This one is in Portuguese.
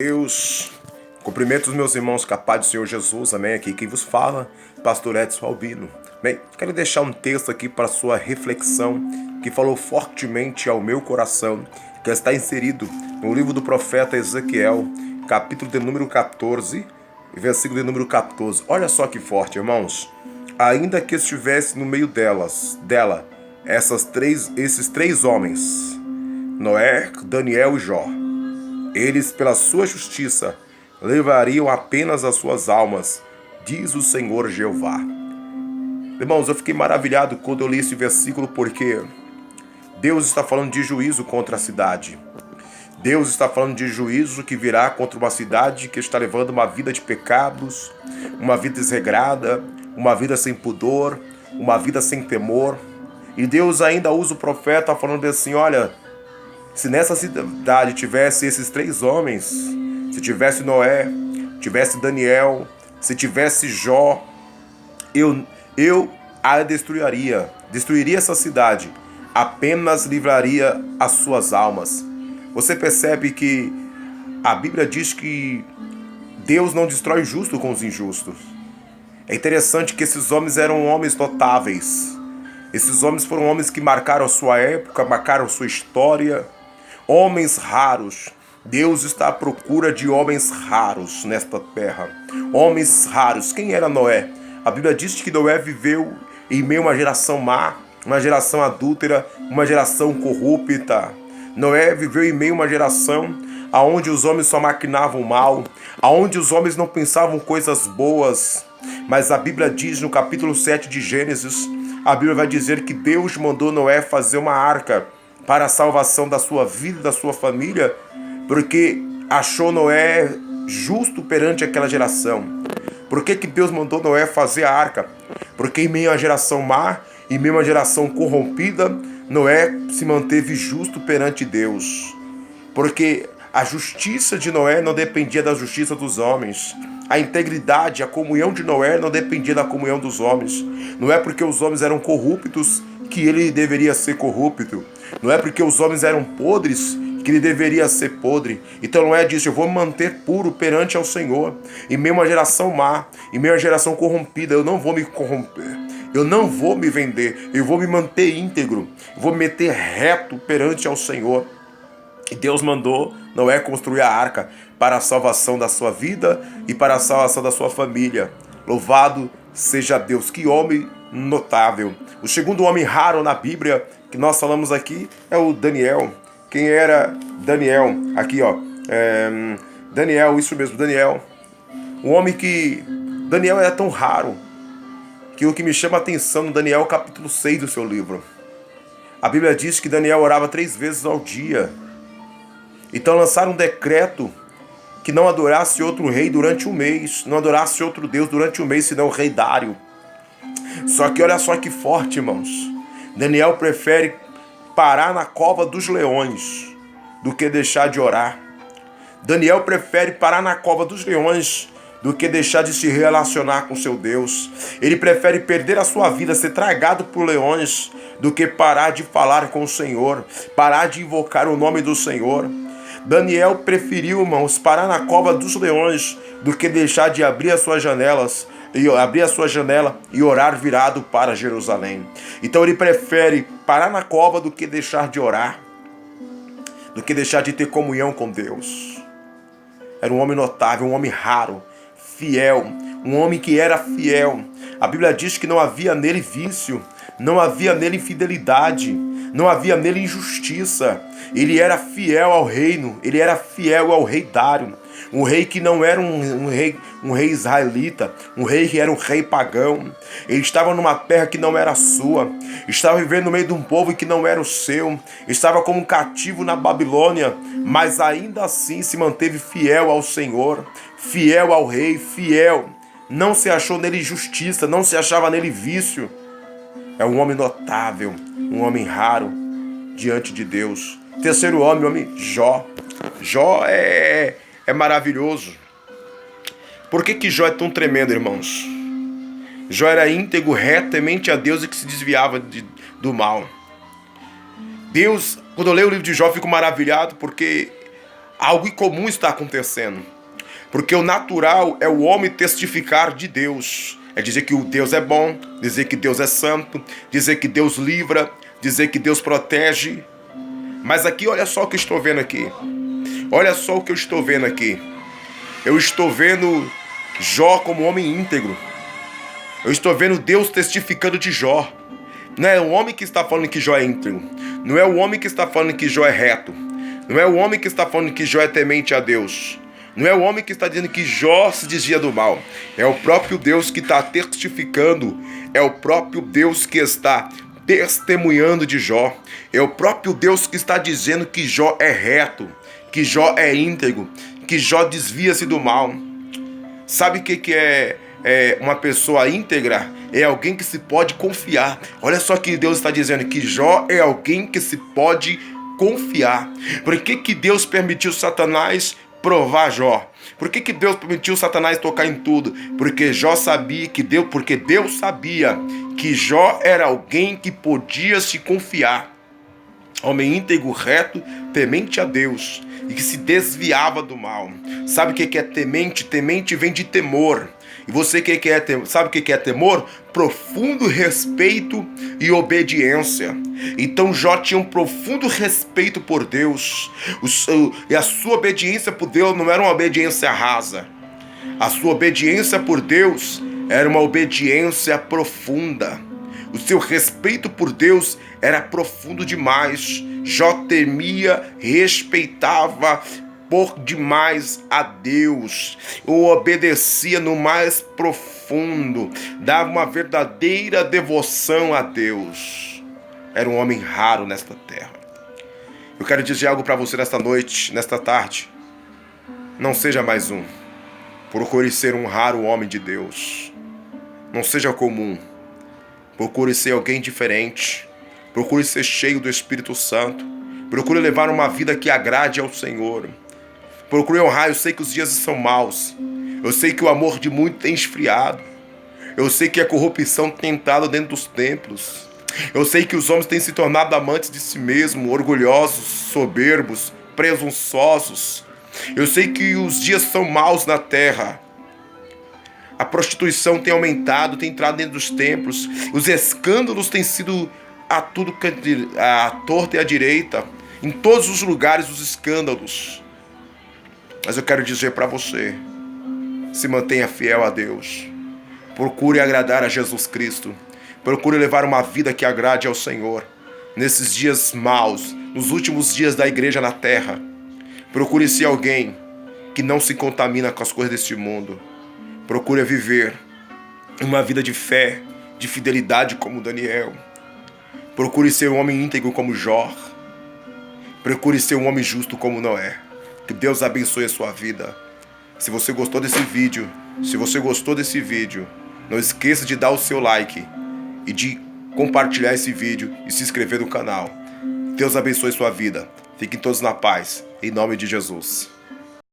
Deus, cumprimento os meus irmãos, capaz do Senhor Jesus, amém. Aqui quem vos fala, Pastor Edson Albino. Bem, quero deixar um texto aqui para sua reflexão, que falou fortemente ao meu coração, que está inserido no livro do profeta Ezequiel, capítulo de número 14, versículo de número 14. Olha só que forte, irmãos. Ainda que estivesse no meio esses três homens, Noé, Daniel e Jó, eles, pela sua justiça, levariam apenas as suas almas, diz o Senhor Jeová. Irmãos, eu fiquei maravilhado quando eu li esse versículo, porque Deus está falando de juízo contra a cidade. Deus está falando de juízo que virá contra uma cidade que está levando uma vida de pecados, uma vida desregrada, uma vida sem pudor, uma vida sem temor. E Deus ainda usa o profeta falando assim: olha, se nessa cidade tivesse esses três homens, se tivesse Noé, tivesse Daniel, se tivesse Jó, eu a destruiria essa cidade, apenas livraria as suas almas. Você percebe que a Bíblia diz que Deus não destrói o justo com os injustos. É interessante que esses homens eram homens notáveis. Esses homens foram homens que marcaram a sua época, marcaram a sua história. Homens raros. Deus está à procura de homens raros nesta terra. Homens raros. Quem era Noé? A Bíblia diz que Noé viveu em meio a uma geração má, uma geração adúltera, uma geração corrupta. Noé viveu em meio a uma geração onde os homens só maquinavam mal, onde os homens não pensavam coisas boas. Mas a Bíblia diz no capítulo 7 de Gênesis, a Bíblia vai dizer que Deus mandou Noé fazer uma arca para a salvação da sua vida e da sua família, porque achou Noé justo perante aquela geração. Por que Deus mandou Noé fazer a arca? Porque em meio à geração má, em meio à geração corrompida, Noé se manteve justo perante Deus. Porque a justiça de Noé não dependia da justiça dos homens. A integridade, a comunhão de Noé não dependia da comunhão dos homens. Não é porque os homens eram corruptos que ele deveria ser corrupto. Não é porque os homens eram podres que ele deveria ser podre. Então Noé disse: eu vou me manter puro perante ao Senhor. Em meio a uma geração má, em meio a uma geração corrompida, eu não vou me corromper. Eu não vou me vender. Eu vou me manter íntegro. Eu vou me meter reto perante ao Senhor. E Deus mandou Noé construir a arca para a salvação da sua vida e para a salvação da sua família. Louvado seja Deus. Que homem notável. O segundo homem raro na Bíblia que nós falamos aqui é o Daniel. Quem era Daniel? Aqui, ó. Daniel, isso mesmo, Daniel. Um homem que... Daniel é tão raro que o que me chama a atenção no Daniel, capítulo 6 do seu livro. A Bíblia diz que Daniel orava 3 vezes ao dia. Então lançaram um decreto que não adorasse outro rei durante um mês, não adorasse outro Deus durante um mês, senão o rei Dário. Só que olha só que forte, irmãos. Daniel prefere parar na cova dos leões do que deixar de orar. Daniel prefere parar na cova dos leões do que deixar de se relacionar com seu Deus. Ele prefere perder a sua vida, ser tragado por leões, do que parar de falar com o Senhor, parar de invocar o nome do Senhor. Daniel preferiu, irmãos, parar na cova dos leões do que deixar de abrir as suas janelas, e orar virado para Jerusalém. Então ele prefere parar na cova do que deixar de orar, do que deixar de ter comunhão com Deus. Era um homem notável, um homem raro, fiel, um homem que era fiel. A Bíblia diz que não havia nele vício, não havia nele infidelidade, não havia nele injustiça. Ele era fiel ao reino, ele era fiel ao rei Dário. Um rei que não era um rei israelita, um rei que era um rei pagão. Ele estava numa terra que não era sua, estava vivendo no meio de um povo que não era o seu, estava como um cativo na Babilônia, mas ainda assim se manteve fiel ao Senhor, fiel ao rei, fiel. Não se achou nele injustiça, não se achava nele vício. É um homem notável, um homem raro diante de Deus. Terceiro homem, o homem Jó. Jó é maravilhoso. Por que Jó é tão tremendo, irmãos? Jó era íntegro, reto, temente a Deus e que se desviava do mal. Deus, quando eu leio o livro de Jó, eu fico maravilhado porque Algo incomum está acontecendo. Porque o natural é o homem testificar de Deus. É dizer que o Deus é bom, dizer que Deus é santo, dizer que Deus livra, dizer que Deus protege. Mas aqui, olha só o que eu estou vendo aqui. Olha só o que eu estou vendo aqui. Eu estou vendo Jó como homem íntegro. Eu estou vendo Deus testificando de Jó. Não é o homem que está falando que Jó é íntegro. Não é o homem que está falando que Jó é reto. Não é o homem que está falando que Jó é temente a Deus. Não é o homem que está dizendo que Jó se desvia do mal. É o próprio Deus que está testificando. É o próprio Deus que está testemunhando de Jó. É o próprio Deus que está dizendo que Jó é reto, que Jó é íntegro, que Jó desvia-se do mal. Sabe o que é uma pessoa íntegra? É alguém que se pode confiar. Olha só que Deus está dizendo, que Jó é alguém que se pode confiar. Por que Deus permitiu Satanás provar Jó? Por que Deus permitiu Satanás tocar em tudo? Porque Jó sabia que Deus sabia que Jó era alguém que podia se confiar. Homem íntegro, reto, temente a Deus e que se desviava do mal. Sabe o que é temente? Temente vem de temor. E você sabe o que é temor? Profundo respeito e obediência. Então Jó tinha um profundo respeito por Deus. E a sua obediência por Deus não era uma obediência rasa. A sua obediência por Deus era uma obediência profunda. O seu respeito por Deus era profundo demais. Jó temia, respeitava por demais a Deus, o obedecia no mais profundo, dava uma verdadeira devoção a Deus. Era um homem raro nesta terra. Eu quero dizer algo para você nesta noite, nesta tarde. Não seja mais um. Procure ser um raro homem de Deus. Não seja comum. Procure ser alguém diferente. Procure ser cheio do Espírito Santo. Procure levar uma vida que agrade ao Senhor. Procure honrar. Eu sei que os dias são maus. Eu sei que o amor de muitos tem esfriado. Eu sei que a corrupção tem entrado dentro dos templos. Eu sei que os homens têm se tornado amantes de si mesmos, orgulhosos, soberbos, presunçosos. Eu sei que os dias são maus na terra. A prostituição tem aumentado, tem entrado dentro dos templos. Os escândalos têm sido a torta e a direita. Em todos os lugares os escândalos. Mas eu quero dizer para você, se mantenha fiel a Deus. Procure agradar a Jesus Cristo. Procure levar uma vida que agrade ao Senhor. Nesses dias maus, nos últimos dias da igreja na terra. Procure ser alguém que não se contamina com as coisas deste mundo. Procure viver uma vida de fé, de fidelidade como Daniel. Procure ser um homem íntegro como Jó. Procure ser um homem justo como Noé. Que Deus abençoe a sua vida. Se você gostou desse vídeo, não esqueça de dar o seu like e de compartilhar esse vídeo e se inscrever no canal. Deus abençoe a sua vida. Fiquem todos na paz, em nome de Jesus.